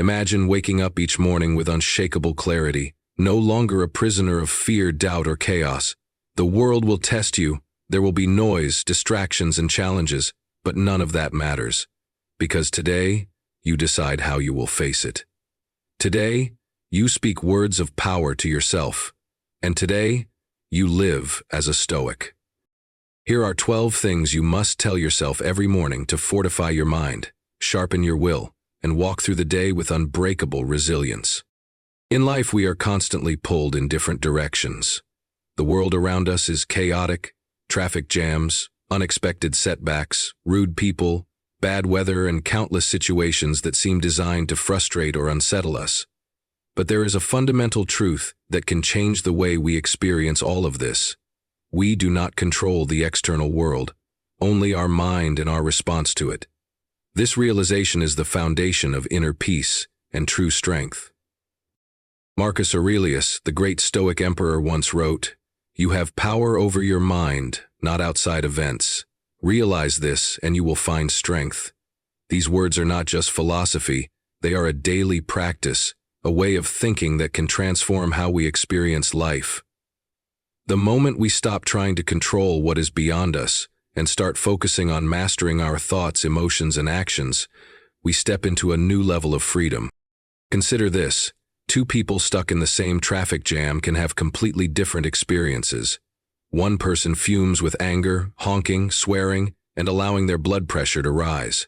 Imagine waking up each morning with unshakable clarity, no longer a prisoner of fear, doubt, or chaos. The world will test you. There will be noise, distractions, and challenges, but none of that matters. Because today, you decide how you will face it. Today, you speak words of power to yourself. And today, you live as a Stoic. Here are 12 things you must tell yourself every morning to fortify your mind, sharpen your will, and walk through the day with unbreakable resilience. In life, we are constantly pulled in different directions. The world around us is chaotic: traffic jams, unexpected setbacks, rude people, bad weather, and countless situations that seem designed to frustrate or unsettle us. But there is a fundamental truth that can change the way we experience all of this. We do not control the external world, only our mind and our response to it. This realization is the foundation of inner peace and true strength. Marcus Aurelius, the great Stoic emperor, once wrote, "You have power over your mind, not outside events. Realize this and you will find strength." These words are not just philosophy, they are a daily practice, a way of thinking that can transform how we experience life. The moment we stop trying to control what is beyond us and start focusing on mastering our thoughts, emotions, and actions, we step into a new level of freedom. Consider this: two people stuck in the same traffic jam can have completely different experiences. One person fumes with anger, honking, swearing, and allowing their blood pressure to rise.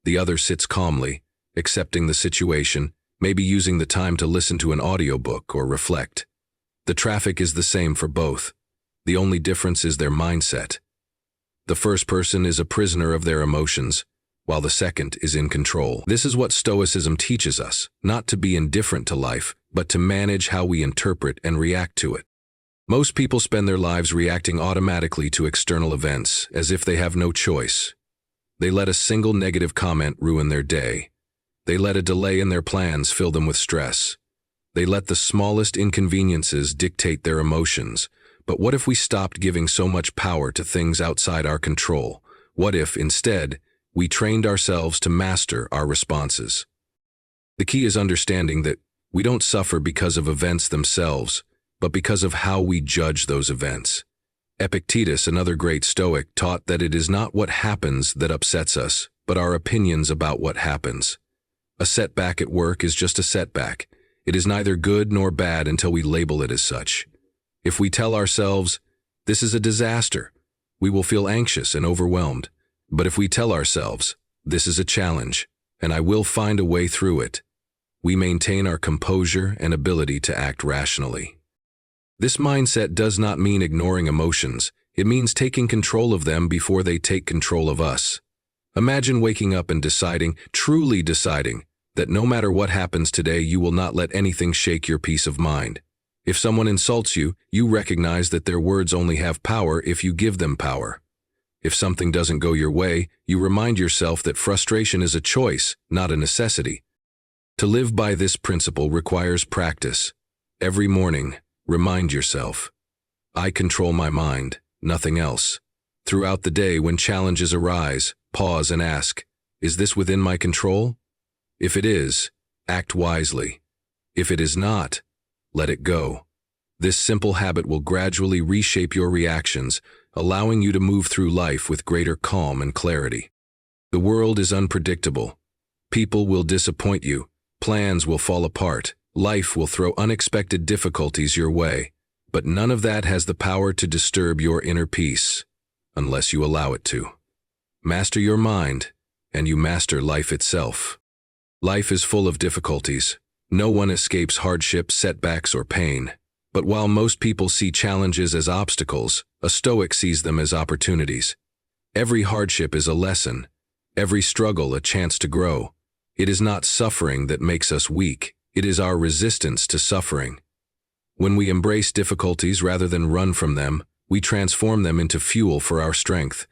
The other sits calmly, accepting the situation, maybe using the time to listen to an audiobook or reflect. The traffic is the same for both. The only difference is their mindset. The first person is a prisoner of their emotions, while the second is in control. This is what Stoicism teaches us: not to be indifferent to life, but to manage how we interpret and react to it. Most people spend their lives reacting automatically to external events, as if they have no choice. They let a single negative comment ruin their day. They let a delay in their plans fill them with stress. They let the smallest inconveniences dictate their emotions. But what if we stopped giving so much power to things outside our control? What if, instead, we trained ourselves to master our responses? The key is understanding that we don't suffer because of events themselves, but because of how we judge those events. Epictetus, another great Stoic, taught that it is not what happens that upsets us, but our opinions about what happens. A setback at work is just a setback. It is neither good nor bad until we label it as such. If we tell ourselves, "This is a disaster," we will feel anxious and overwhelmed. But if we tell ourselves, "This is a challenge, and I will find a way through it," we maintain our composure and ability to act rationally. This mindset does not mean ignoring emotions. It means taking control of them before they take control of us. Imagine waking up and deciding, truly deciding, that no matter what happens today, you will not let anything shake your peace of mind. If someone insults you, you recognize that their words only have power if you give them power. If something doesn't go your way, you remind yourself that frustration is a choice, not a necessity. To live by this principle requires practice. Every morning, remind yourself, "I control my mind, nothing else." Throughout the day, when challenges arise, pause and ask, "Is this within my control?" If it is, act wisely. If it is not, let it go. This simple habit will gradually reshape your reactions, allowing you to move through life with greater calm and clarity. The world is unpredictable. People will disappoint you, plans will fall apart, life will throw unexpected difficulties your way, but none of that has the power to disturb your inner peace, unless you allow it to. Master your mind, and you master life itself. Life is full of difficulties. No one escapes hardship, setbacks, or pain. But while most people see challenges as obstacles, a Stoic sees them as opportunities. Every hardship is a lesson, every struggle a chance to grow. It is not suffering that makes us weak, it is our resistance to suffering. When we embrace difficulties rather than run from them, we transform them into fuel for our strength.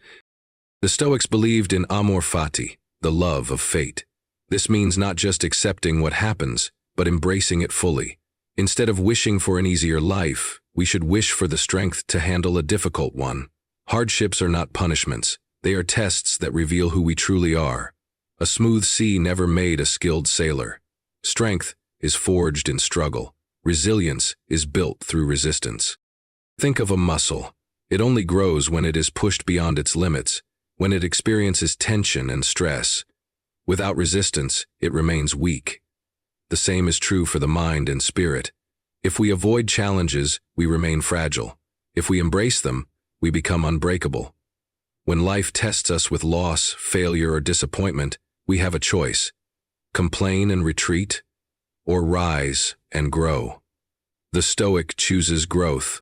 The Stoics believed in Amor, Fati, the love of fate. This means not just accepting what happens, but embracing it fully. Instead of wishing for an easier life, we should wish for the strength to handle a difficult one. Hardships are not punishments. They are tests that reveal who we truly are. A smooth sea never made a skilled sailor. Strength is forged in struggle. Resilience is built through resistance. Think of a muscle. It only grows when it is pushed beyond its limits, when it experiences tension and stress. Without resistance, it remains weak. The same is true for the mind and spirit. If we avoid challenges, we remain fragile. If we embrace them, we become unbreakable. When life tests us with loss, failure, or disappointment, we have a choice: complain and retreat, or rise and grow. The Stoic chooses growth.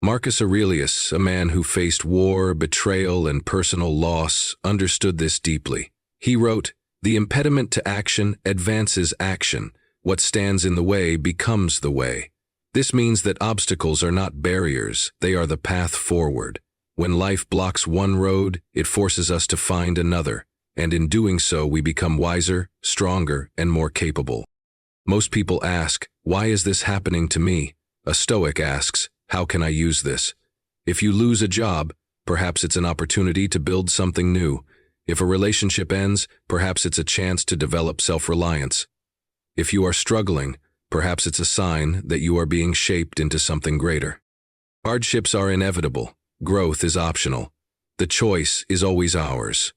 Marcus Aurelius, a man who faced war, betrayal, and personal loss, understood this deeply. He wrote, "The impediment to action advances action. What stands in the way becomes the way." This means that obstacles are not barriers, they are the path forward. When life blocks one road, it forces us to find another, and in doing so we become wiser, stronger, and more capable. Most people ask, "Why is this happening to me?" A Stoic asks, "How can I use this?" If you lose a job, perhaps it's an opportunity to build something new. If a relationship ends, perhaps it's a chance to develop self-reliance. If you are struggling, perhaps it's a sign that you are being shaped into something greater. Hardships are inevitable. Growth is optional. The choice is always ours.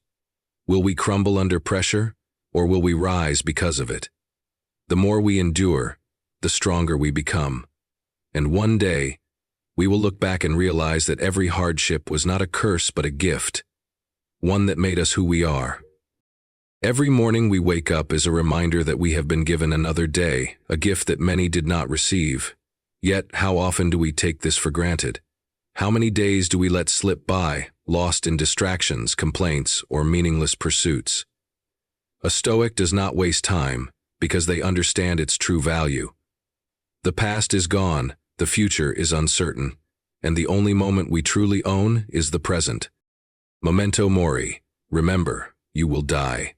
Will we crumble under pressure, or will we rise because of it? The more we endure, the stronger we become. And one day, we will look back and realize that every hardship was not a curse but a gift, one that made us who we are. Every morning we wake up is a reminder that we have been given another day, a gift that many did not receive. Yet, how often do we take this for granted? How many days do we let slip by, lost in distractions, complaints, or meaningless pursuits? A Stoic does not waste time because they understand its true value. The past is gone, the future is uncertain, and the only moment we truly own is the present. Memento Mori, remember, you will die.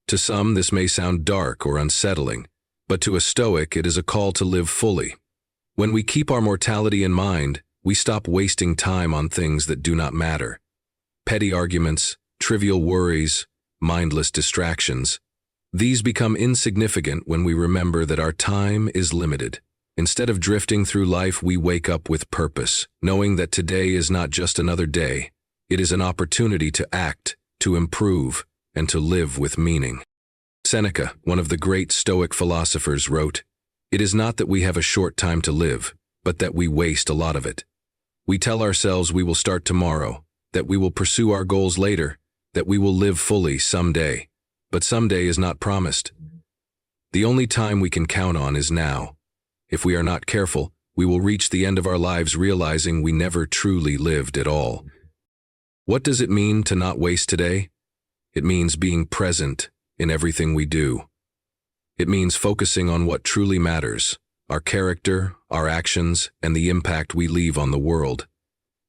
To some, this may sound dark or unsettling, but to a Stoic, it is a call to live fully. When we keep our mortality in mind, we stop wasting time on things that do not matter. Petty arguments, trivial worries, mindless distractions. These become insignificant when we remember that our time is limited. Instead of drifting through life, we wake up with purpose, knowing that today is not just another day. It is an opportunity to act, to improve, and to live with meaning. Seneca, one of the great Stoic philosophers, wrote, "It is not that we have a short time to live, but that we waste a lot of it. We tell ourselves we will start tomorrow, that we will pursue our goals later, that we will live fully someday. But someday is not promised. The only time we can count on is now. If we are not careful, we will reach the end of our lives realizing we never truly lived at all." What does it mean to not waste today? It means being present in everything we do. It means focusing on what truly matters, our character, our actions, and the impact we leave on the world.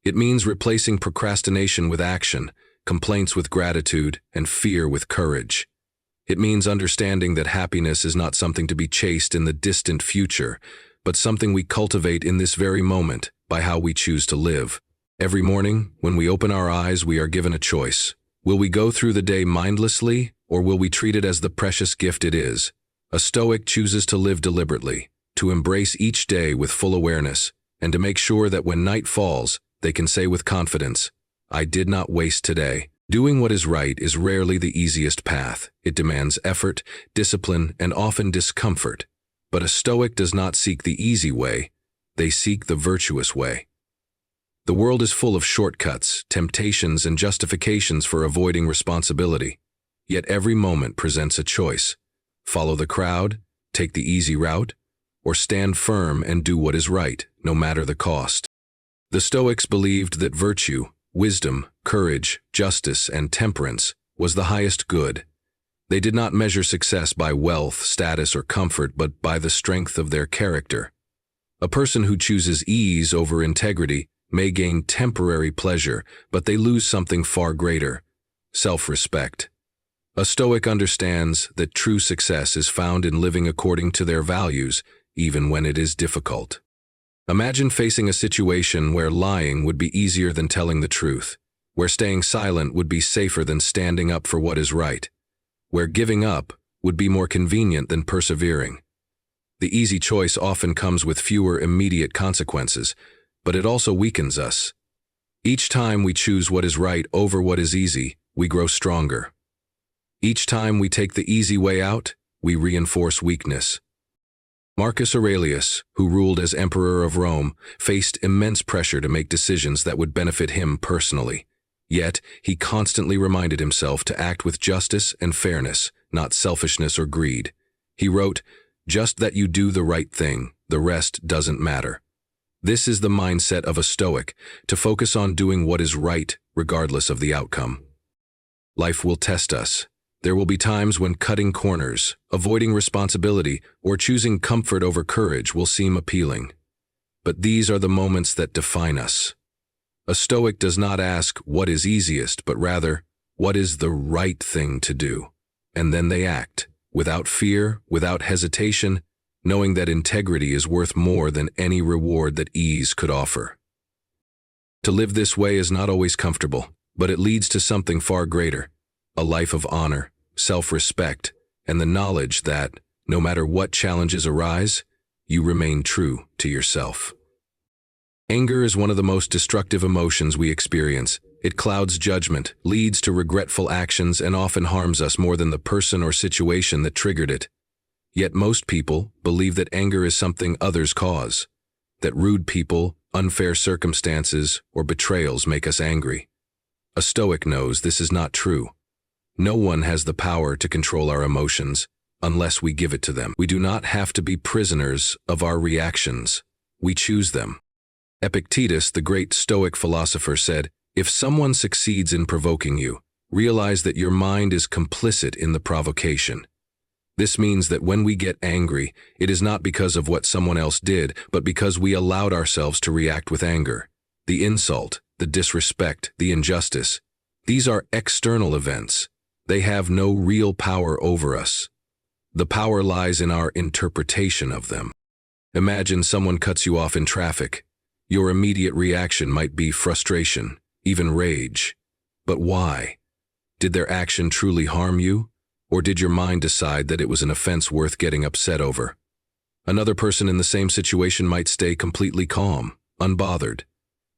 It means replacing procrastination with action, complaints with gratitude, and fear with courage. It means understanding that happiness is not something to be chased in the distant future, but something we cultivate in this very moment by how we choose to live. Every morning, when we open our eyes, we are given a choice. Will we go through the day mindlessly, or will we treat it as the precious gift it is? A Stoic chooses to live deliberately, to embrace each day with full awareness, and to make sure that when night falls, they can say with confidence, "I did not waste today." Doing what is right is rarely the easiest path. It demands effort, discipline, and often discomfort. But a Stoic does not seek the easy way, they seek the virtuous way. The world is full of shortcuts, temptations, and justifications for avoiding responsibility. Yet every moment presents a choice. Follow the crowd, take the easy route, or stand firm and do what is right, no matter the cost. The Stoics believed that virtue, wisdom, courage, justice, and temperance was the highest good. They did not measure success by wealth, status, or comfort, but by the strength of their character. A person who chooses ease over integrity may gain temporary pleasure, but they lose something far greater: self-respect. A Stoic understands that true success is found in living according to their values, even when it is difficult. Imagine facing a situation where lying would be easier than telling the truth, where staying silent would be safer than standing up for what is right, where giving up would be more convenient than persevering. The easy choice often comes with fewer immediate consequences, but it also weakens us. Each time we choose what is right over what is easy, we grow stronger. Each time we take the easy way out, we reinforce weakness. Marcus Aurelius, who ruled as Emperor of Rome, faced immense pressure to make decisions that would benefit him personally. Yet, he constantly reminded himself to act with justice and fairness, not selfishness or greed. He wrote, "Just that you do the right thing, the rest doesn't matter." This is the mindset of a Stoic, to focus on doing what is right, regardless of the outcome. Life will test us. There will be times when cutting corners, avoiding responsibility, or choosing comfort over courage will seem appealing. But these are the moments that define us. A Stoic does not ask what is easiest, but rather, what is the right thing to do? And then they act, without fear, without hesitation, knowing that integrity is worth more than any reward that ease could offer. To live this way is not always comfortable, but it leads to something far greater, a life of honor, self-respect, and the knowledge that, no matter what challenges arise, you remain true to yourself. Anger is one of the most destructive emotions we experience. It clouds judgment, leads to regretful actions, and often harms us more than the person or situation that triggered it. Yet most people believe that anger is something others cause, that rude people, unfair circumstances, or betrayals make us angry. A Stoic knows this is not true. No one has the power to control our emotions unless we give it to them. We do not have to be prisoners of our reactions. We choose them. Epictetus, the great Stoic philosopher, said, "If someone succeeds in provoking you, realize that your mind is complicit in the provocation." This means that when we get angry, it is not because of what someone else did, but because we allowed ourselves to react with anger. The insult, the disrespect, the injustice, these are external events. They have no real power over us. The power lies in our interpretation of them. Imagine someone cuts you off in traffic. Your immediate reaction might be frustration, even rage. But why? Did their action truly harm you? Or did your mind decide that it was an offense worth getting upset over? Another person in the same situation might stay completely calm, unbothered.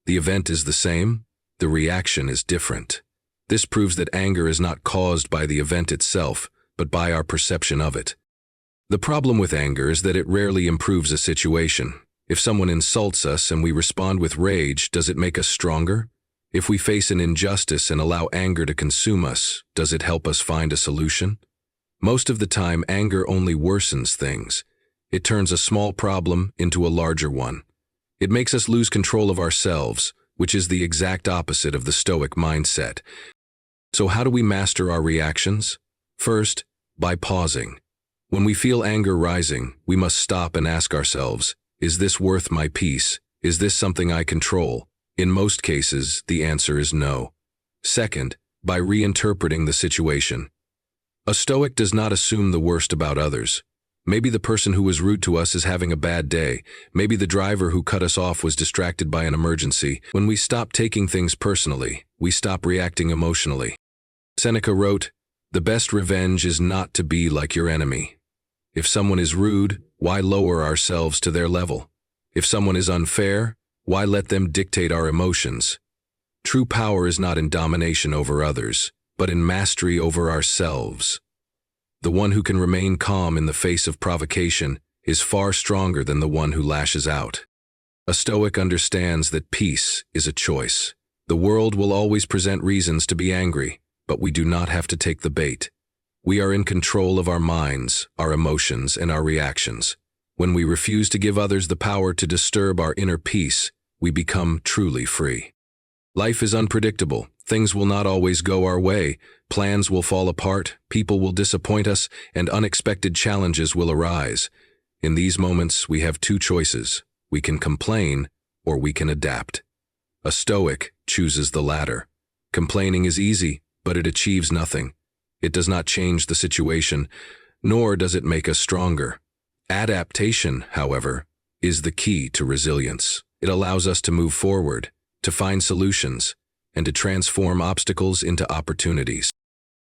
The event is the same, the reaction is different. This proves that anger is not caused by the event itself, but by our perception of it. The problem with anger is that it rarely improves a situation. If someone insults us and we respond with rage, does it make us stronger? If we face an injustice and allow anger to consume us, does it help us find a solution? Most of the time, anger only worsens things. It turns a small problem into a larger one. It makes us lose control of ourselves, which is the exact opposite of the Stoic mindset. So how do we master our reactions? First, by pausing. When we feel anger rising, we must stop and ask ourselves, is this worth my peace? Is this something I control? In most cases, the answer is no. Second, by reinterpreting the situation. A Stoic does not assume the worst about others. Maybe the person who was rude to us is having a bad day. Maybe the driver who cut us off was distracted by an emergency. When we stop taking things personally, we stop reacting emotionally. Seneca wrote, "The best revenge is not to be like your enemy." If someone is rude, why lower ourselves to their level? If someone is unfair, why let them dictate our emotions? True power is not in domination over others, but in mastery over ourselves. The one who can remain calm in the face of provocation is far stronger than the one who lashes out. A Stoic understands that peace is a choice. The world will always present reasons to be angry, but we do not have to take the bait. We are in control of our minds, our emotions, and our reactions. When we refuse to give others the power to disturb our inner peace, we become truly free. Life is unpredictable. Things will not always go our way. Plans will fall apart, people will disappoint us, and unexpected challenges will arise. In these moments, we have two choices. We can complain, or we can adapt. A Stoic chooses the latter. Complaining is easy, but it achieves nothing. It does not change the situation, nor does it make us stronger. Adaptation, however, is the key to resilience. It allows us to move forward, to find solutions, and to transform obstacles into opportunities.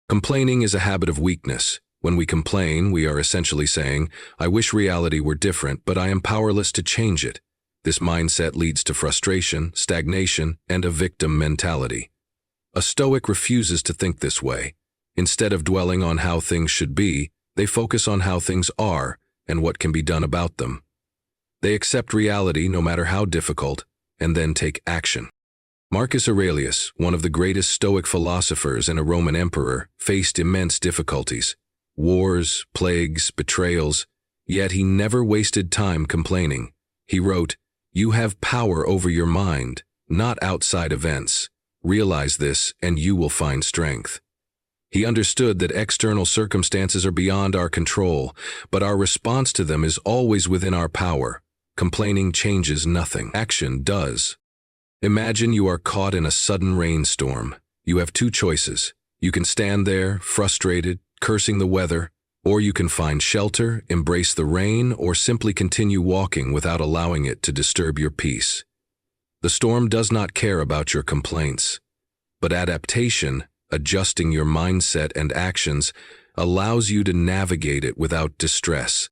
Complaining is a habit of weakness. When we complain, we are essentially saying, "I wish reality were different, but I am powerless to change it." This mindset leads to frustration, stagnation, and a victim mentality. A Stoic refuses to think this way. Instead of dwelling on how things should be, they focus on how things are and what can be done about them. They accept reality no matter how difficult, and then take action. Marcus Aurelius, one of the greatest Stoic philosophers and a Roman emperor, faced immense difficulties. Wars, plagues, betrayals, yet he never wasted time complaining. He wrote, "You have power over your mind, not outside events. Realize this, and you will find strength." He understood that external circumstances are beyond our control, but our response to them is always within our power. Complaining changes nothing. Action does. Imagine you are caught in a sudden rainstorm. You have two choices. You can stand there, frustrated, cursing the weather, or you can find shelter, embrace the rain, or simply continue walking without allowing it to disturb your peace. The storm does not care about your complaints, but adaptation, adjusting your mindset and actions, allows you to navigate it without distress.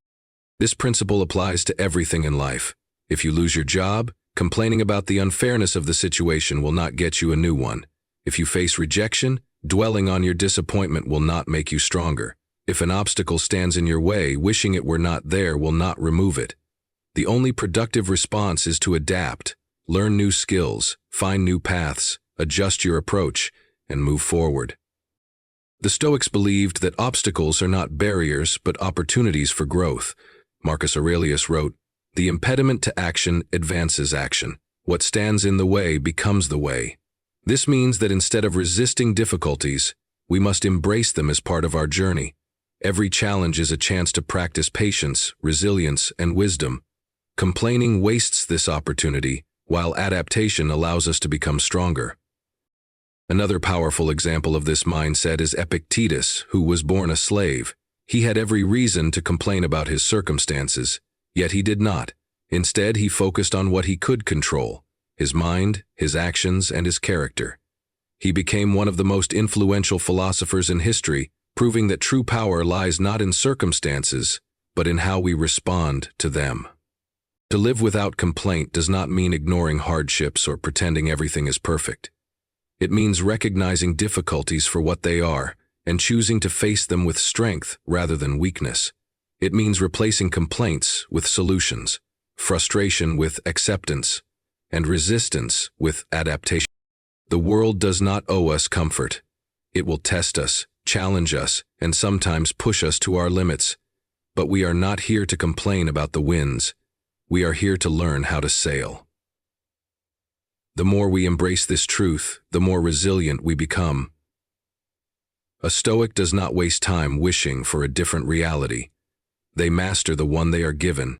This principle applies to everything in life. If you lose your job, complaining about the unfairness of the situation will not get you a new one. If you face rejection, dwelling on your disappointment will not make you stronger. If an obstacle stands in your way, wishing it were not there will not remove it. The only productive response is to adapt, learn new skills, find new paths, adjust your approach, and move forward. The Stoics believed that obstacles are not barriers but opportunities for growth. Marcus Aurelius wrote, "The impediment to action advances action. What stands in the way becomes the way." This means that instead of resisting difficulties, we must embrace them as part of our journey. Every challenge is a chance to practice patience, resilience, and wisdom. Complaining wastes this opportunity, while adaptation allows us to become stronger. Another powerful example of this mindset is Epictetus, who was born a slave. He had every reason to complain about his circumstances, yet he did not. Instead, he focused on what he could control: his mind, his actions, and his character. He became one of the most influential philosophers in history, proving that true power lies not in circumstances, but in how we respond to them. To live without complaint does not mean ignoring hardships or pretending everything is perfect. It means recognizing difficulties for what they are and choosing to face them with strength rather than weakness. It means replacing complaints with solutions, frustration with acceptance, and resistance with adaptation. The world does not owe us comfort. It will test us, challenge us, and sometimes push us to our limits. But we are not here to complain about the winds. We are here to learn how to sail. The more we embrace this truth, the more resilient we become. A Stoic does not waste time wishing for a different reality. They master the one they are given